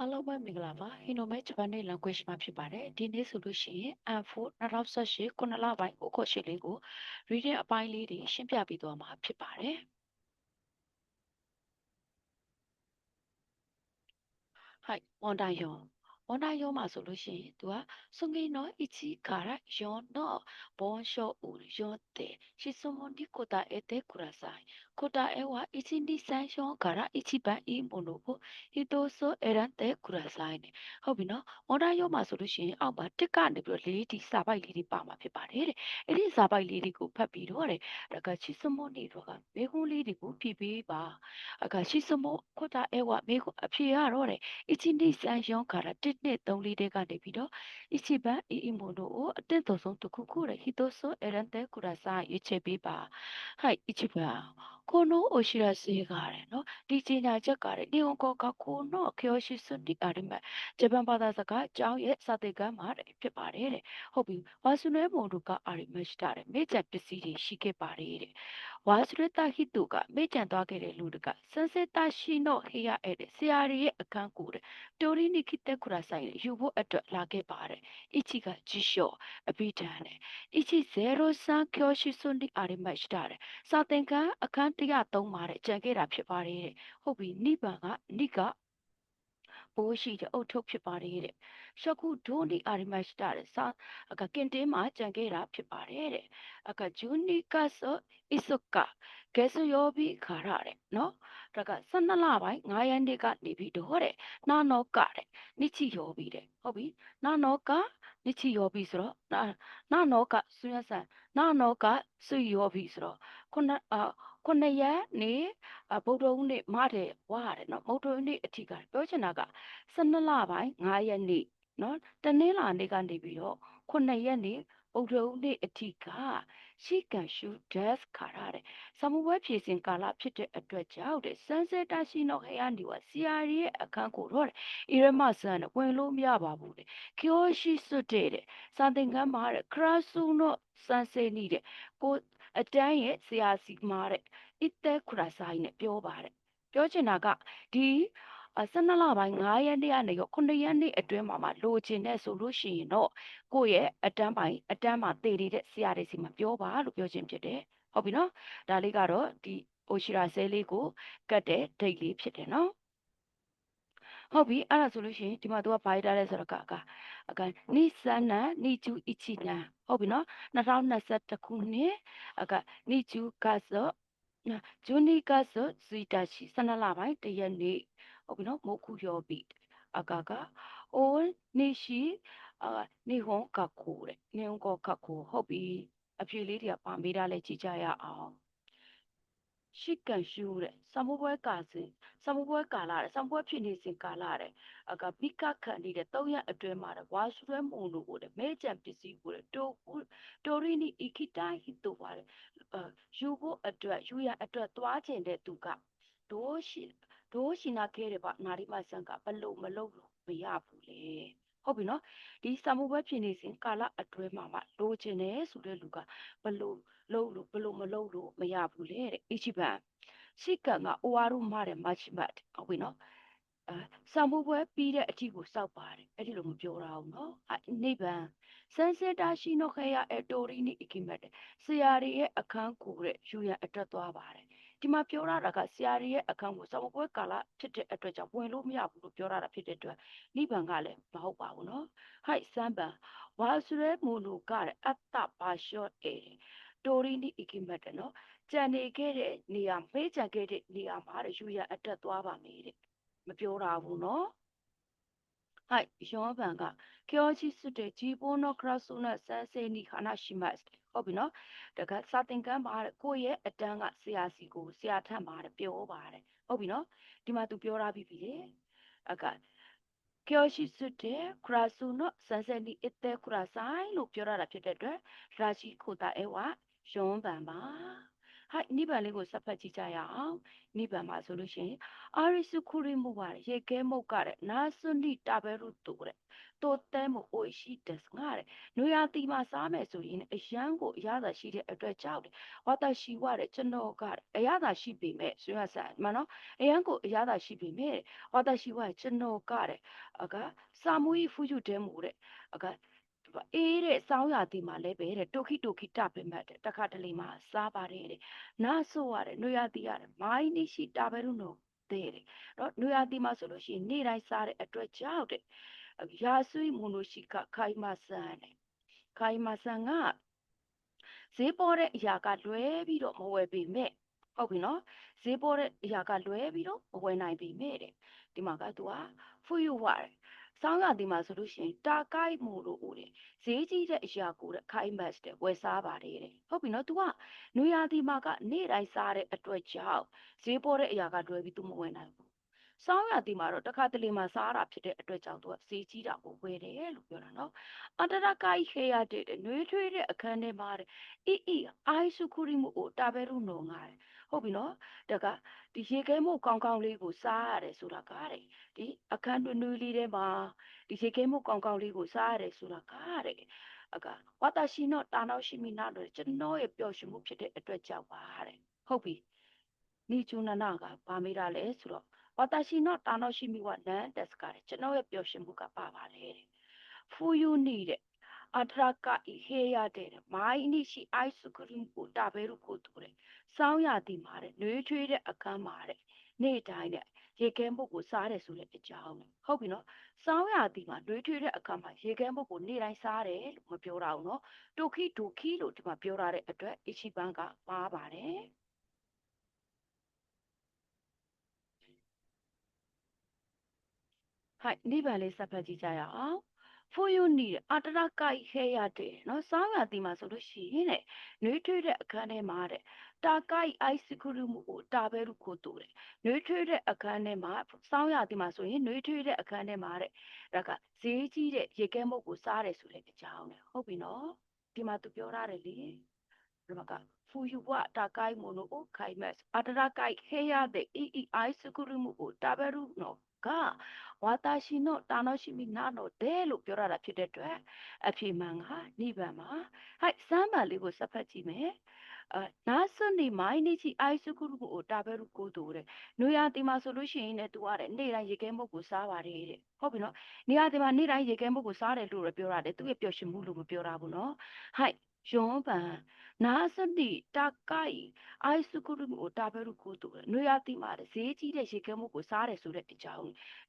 အားလုံးပဲမင်္ဂလာပါ Hinomet Japanese language မှာဖြစ်ပါတယ်ဒီနေ့ဆိုလို့ရှိရင် M4 2018ခုနှစ်လပိုင်းကိုခေါ်ရှိလေးကို reading အပိုင်းလေးတွေရှင်းပြပေးသွားမှာဖြစ်ပါတယ်はい問題4問題4မှာဆိုလို့ရှိရင်သူကその1から4の文章を読んで質問に答えてください答えは1、2、3、4から一番いいものを一つ選んでくださいね。ဟုတ်ပြီနော်။မော်ဒန်ရုံးမှာဆိုလို့ရှိရင်အောက်မှာတစ်ကနေပြီးတော့လေးဒီစာပိုက်လေးတွေပါမှာဖြစ်ပါတယ်တဲ့။အဲ့ဒီစာပိုက်လေးတွေကိုဖတ်ပြီးတော့တဲ့။ဒါကချစ်စမို့နေတော့ကမေခွန်းလေးတွေကိုဖြည့်ပေးပါ။အခါချစ်စမို့ခွတ်တာအဲဝမေခွန်းအဖြေရတော့တဲ့။1、2、3、4から1、2、3、4တွေကနေပြီးတော့一番いいものをအတက်ဆုံးတစ်ခုခုတဲ့一つ選んでください。ရွေးချယ်ပေးပါ။はい、一番。このお知らせがあるの。ဒီကြေညာချက်ကတဲ့日本語学校の教室にあります。ဂျပန်ဘာသာစကားကျောင်းရဲ့စာသင်ခန်းမှာဖြစ်ပါတယ်တဲ့။ဟုတ်ပြီ။ဝါစုရဲမုံတို့ကありましたတဲ့။မိကျပစ္စည်းတွေရှိခဲ့ပါတယ်တဲ့။ဝါစုရဲတာဟိတုကမိကျန်သွားခဲ့တဲ့လူတွေကစန်စစ်တာရှိの部屋へတဲ့ဆရာတွေရဲ့အခန်းကိုတဲ့တိုရီနီခိတက်ကူရာဆိုင်ယူဖို့အတွက်လာခဲ့ပါတယ်။一が辞書အပိဓာန်တဲ့။一03教室にありましたတဲ့။စာသင်ခန်းအခန်း103မှာတဲ့ကြံခဲ့တာဖြစ်ပါတယ်တဲ့။ဟုတ်ပြီ။နိဗ္ဗာန်ကနိကပိုးရှိတဲ့အုတ်ထုတ်ဖြစ်ပါတယ်တဲ့။ရှော့ခုဒိုနီအာရီမတ်တာတဲ့။စာကင်တင်းမှာကြံခဲ့တာဖြစ်ပါတယ်တဲ့။ဂျူနီကဆောအစ်စုကကဲဆူယောဘီခါရတဲ့နော်။ဒါက12လပိုင်း9ရက်နေ့ကနေပြီးတော့တဲ့။နာနောကတဲ့။နိချီယောဘီတဲ့။ဟုတ်ပြီ။နာနောကနိချီယောဘီဆိုတော့နာနောကဆွေးဆန်နာနောကဆွေယောဘီဆိုတော့ခုနှစ်ရက်နေဗုဒ္ဓဦးနေ့မတဲ့ဝါရတယ်နော်ဗုဒ္ဓဦးနေ့အထိကပြောချင်တာက12လပိုင်း9ရက်နေ့နော်တနင်္လာနေ့ကနေပြီးတော့9ရက်နေ့ဗုဒ္ဓဦးနေ့အထိကရှိကန်ရှူဒက်ခါရတဲ့ဆမှုပွဲဖြည့်စင်ကာလဖြစ်တဲ့အတွက်ကြောင့်တဲ့စန်စတာရှိနော်ဟဲရနေဝစီယာရီရဲ့အခန်းကိုတော့တဲ့ဣရမဆန်နဲ့ဝင်လို့မရပါဘူးတဲ့ကျိုရှိစွတ်တဲ့စာသင်ခန်းမှာတဲ့ခရဆူနော်စန်စေနေတဲ့ကိုအတန်းရဲ့ဆရာစီမာတဲ့ဣတဲခရဆိုင်နဲ့ပြောပါတယ်ပြောချင်တာကဒီ12လပိုင်း9ရက်နေ့ကနေရော9ရက်နေ့အတွင်းမှာလိုချင်တဲ့ဆိုလို့ရှိရင်တော့ကိုယ့်ရဲ့အတန်းမှာတည်နေတဲ့ဆရာတွေစီမှာပြောပါလို့ပြောချင်ဖြစ်တယ်ဟုတ်ပြီနော်ဒါလေးကတော့ဒီအိုရှိရာဆဲလေးကိုကတ်တဲ့ဒိတ်လေးဖြစ်တယ်နော်ဟုတ်ပြီအဲ့ဒါဆိုလို့ရှိရင်ဒီမှာသူကဘာရေးထားလဲဆိုတော့နိစနန်နိကျူအချီနန်ဟုတ်ပြီနော်2021ခုနှစ်နိကျူကဆိုဂျူနီကဆိုဇီတာရှိ12လပိုင်း1ရက်နေ့ဟုတ်ပြီနော်မိုးခုရောပြီအိုနိရှိနိဟွန်ကခိုတဲ့နိဟွန်ကခိုဟုတ်ပြီအဖြေလေးတွေကပါမေးတာလဲကြည့်ကြရအောင်ရှိကန်ရှူတဲ့စမှုပွဲကာစဉ်စမှုပွဲကာလာတဲ့စမှုပွဲဖြစ်နေစဉ်ကာလာတဲ့ဘိကခန်နေတဲ့3ရက်အတွင်းမှာတဲ့ဝါဆွဲမုံတို့ကိုတဲ့မဲကြံပစ္စည်းကိုတဲ့တိုရီနီအီခိတိုင်ဟီတိုပါတဲ့ယူဖို့အတွက်ယူရအတွက်သွားကျင်တဲ့သူကဒိုးရှိနာခဲတယ်ပါနာရီမဆန်ကဘလို့မလုပ်လို့မရဘူးလေဟုတ်ပြီနော်ဒီစမှုပွဲဖြစ်နေစဉ်ကာလအတွင်းမှာလိုချင်တယ်ဆိုတဲ့လူကဘလို့ဘလို့မလုပ်လို့မရဘူးလေတဲ့အချိပန်ရှိကန်ကအိုဝါရုမာတဲ့မတ်မတ်ဟုတ်ပြီနော်စမှုပွဲပြီးတဲ့အထိကိုစောက်ပါတယ်အဲ့ဒီလိုမပြောရအောင်နော်နိဗ္ဗာန်စန်စတာရှိနောခဲရအတိုရီနီအကိမတ်ဆရာတွေရဲ့အခန်းကိုတဲ့ယူရန်အတွက်သွားပါတယ်ဒီမှာပြောရတာကဆရာတွေရဲ့အခန်းကိုစမှုပွဲကာလဖြစ်တဲ့အတွက်ကြောင့်ဝင်လို့မရဘူးလို့ပြောရတာဖြစ်တဲ့အတွက်နိဗ္ဗာန်ကလည်းမဟုတ်ပါဘူးနော်ဟိုက်စမ်းပန်ဝါဆွဲမိုနိုကတဲ့အတ္တပါရှော့တိုရီနီအကိမတ်နော်ကြံနေခဲ့တဲ့နေရာမေးကြံခဲ့တဲ့နေရာမှာယူရန်အတွက်သွားပါမယ်တဲ့မပြောတာဘူးနော်はい4番が教室で自分のクラスの先生に話しますဟုတ်ပြီနော်ဒါကစာသင်ခန်းမှာကိုယ့်ရဲ့အတန်းကဆရာစီကိုဆရာထမ်းပါတယ်ပြောပါတယ်ဟုတ်ပြီနော်ဒီမှာသူပြောထားပြီးပြီလေ教室でクラスの先生に言ってくださいလို့ပြောရတာဖြစ်တဲ့အတွက်ရာရှိခိုတာအဲဝ4番ပါはい、2番လေးကိုဆက်ဖတ်ကြည့်ကြရအောင်2番မှာဆိုလို့ရှိရင်အာရိစုခူရီမှုပါတယ်ရေခဲမုတ်ကတဲ့နာဆွနိတာဘဲရုတူတဲ့တိုတဲမှုအိုရှိတက်ငါတဲ့နွေရာသီမှာစားမယ်ဆိုရင်အရန်ကိုအရသာရှိတဲ့အတွက်ကြောင့်ဝါတာရှိဝတဲ့ကျွန်တော်ကအရသာရှိပေမဲ့ဆွေးရဆိုင်မနော်အရန်ကိုအရသာရှိပေမဲ့ဝါတာရှိဝကျွန်တော်ကအကစာမူကြီးဖူးယူတဲမှုတဲ့အကအေးတဲ့စောင်းရတီမှာလည်းပဲတဲ့တိုခိတိုခိတပင်မဲ့တဲ့တခါတလေမှာစားပါတယ်တဲ့နာဆိုးရတယ်နွေရတီရတယ်မိုင်းနေရှိတာပဲလို့နော်တဲ့နော်နွေရတီမှာဆိုလို့ရှိရင်နေ့တိုင်းစားတဲ့အတွက်ကြောင့်တဲ့ရာဆွေးမွန်လို့ရှိခိုင်မဆန်တဲ့ခိုင်မဆန်ကဈေးပေါ်တဲ့အရာကလွဲပြီးတော့မဝယ်ပေမဲ့ဟုတ်ပြီနော်ဈေးပေါ်တဲ့အရာကလွဲပြီးတော့မဝယ်နိုင်ပေမဲ့တဲ့ဒီမှာကသူကဖူယူဝရတယ်ဆောင်းရသည်မှာဆိုလို့ရှိရင်တာကိုက်မှုလို့ဦးတယ်ဈေးကြီးတဲ့အရာကိုတဲ့ခိုင်မတ်တဲ့ဝယ်စားပါတယ်တဲ့ဟုတ်ပြီနော် तू ကနွေရာသီမှာကနေ့တိုင်းစားတဲ့အတွက်ကြောင့်ဈေးပေါ်တဲ့အရာကလွဲပြီး तू မဝယ်နိုင်ဘူးဆောင်းရသည်မှာတော့တစ်ခါတလေမှာစားတာဖြစ်တဲ့အတွက်ကြောင့် तू ကဈေးကြီးတာကိုဝယ်တယ်လို့ပြောတာနော်အတရကိုက်ခေရတဲ့နွေထွေးတဲ့အခန်းထဲမှာတဲ့အီအိုင်စုခူရီမှုကိုတာပဲရုံငါတယ်ဟုတ်ပြီနော်တကဒီရေခဲမှုကောင်းကောင်းလေးကိုစားရတယ်ဆိုတာကတဲ့ဒီအခန်းတွင်လေးထဲမှာဒီရေခဲမှုကောင်းကောင်းလေးကိုစားရတယ်ဆိုတာကတဲ့အကဝါတာရှိနောတာနောရှိမိနာတော့ကျွန်တော်ရဲ့ပျော်ရွှင်မှုဖြစ်တဲ့အတွက်ကြောင့်ပါတဲ့ဟုတ်ပြီနီချူနနာကဗာမေးတာလဲဆိုတော့ဝါတာရှိနောတာနောရှိမိဝနန်တက်စကတဲ့ကျွန်တော်ရဲ့ပျော်ရွှင်မှုကပါပါတယ်တဲ့ဖူယူနေတဲ့အထရကဟေရတဲ့မိုင်းနိရှိအိုက်စကရင်ကိုတာပဲရုကိုတူတဲ့စောင်းရသည်မှာတဲ့နှွေးထွေးတဲ့အခန်းမှာတဲ့နေ့တိုင်းတဲ့ရေခဲမှုကိုစားတယ်ဆိုတဲ့အကြောင်းဟုတ်ပြီနော်စောင်းရသည်မှာနှွေးထွေးတဲ့အခန်းမှာရေခဲမှုကိုနေ့တိုင်းစားတယ်လို့မပြောတာဘူးနော်တိုခိဒိုခိလို့ဒီမှာပြောထားတဲ့အတွက်အချီပန်းကပါပါတယ်はい2番လေးဆက်ဖတ်ကြည့်ကြရအောင်ဖူယူနီအတရကိုက်ခဲရတဲ့နော်စောင်းရသည်မှာဆိုလို့ရှိရင်တဲ့နှွေးထွေးတဲ့အခန်းထဲမှာတဲ့တာကိုက်အိုက်စကူရမှုကိုတာပဲရုကိုတူတယ်နှွေးထွေးတဲ့အခန်းထဲမှာစောင်းရသည်မှာဆိုရင်နှွေးထွေးတဲ့အခန်းထဲမှာတဲ့ဒါကဈေးကြီးတဲ့ရေခဲမုတ်ကိုစားတယ်ဆိုတဲ့အကြောင်းနဲ့ဟုတ်ပြီနော်ဒီမှာသူပြောရတယ်လေဒီမှာကဖူယူဝတာကိုက်မိုနိုအိုခိုင်မက်အတရကိုက်ခဲရတဲ့အီအိုက်စကူရမှုကိုတာပဲရုနော်ကဝါတာရှိနောတာနောရှိမိနာနောတဲလို့ပြောရတာဖြစ်တဲ့အတွက်အဖြေမှန်ကနိဗ္ဗာန်မှာဟိုက်စမ်းပါလေးကိုဆက်ဖတ်ကြည့်မယ်နာစွန်ဒီမိုင်းနေချီအိုက်စုခုကိုတာပဲရုကိုတူတဲ့နွေရာသီမှာဆိုလို့ရှိရင်လည်းသူကတဲ့နေ့တိုင်းရေခဲမုတ်ကိုစားပါတယ်တဲ့ဟုတ်ပြီနော်နေရာသီမှာနေ့တိုင်းရေခဲမုတ်ကိုစားတယ်လို့ပြောရတယ်သူရဲ့ပျော်ရွှင်မှုလို့မပြောတာဘူးနော်ဟိုက်ယောပန်နာစွန်ဒီတာကိုက်အိုက်စုခုကိုတာပဲရုကိုတူတဲ့နွေရာသီမှာဈေးကြီးတဲ့ရေခဲမုတ်ကိုစားတယ်ဆိုတဲ့အကြောင်း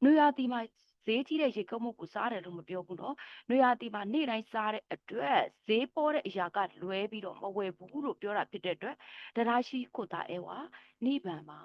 နွေရာသီမှာဈေးကြီးတဲ့ရေခဲမုတ်ကိုစားတယ်လို့မပြောဘူးနော်နွေရာသီမှာနေ့တိုင်းစားတဲ့အတွက်ဈေးပေါ်တဲ့အရာကလွဲပြီးတော့မဝယ်ဘူးလို့ပြောတာဖြစ်တဲ့အတွက်တရားရှိကိုတာအဲဝါနိဗ္ဗာန်ပါ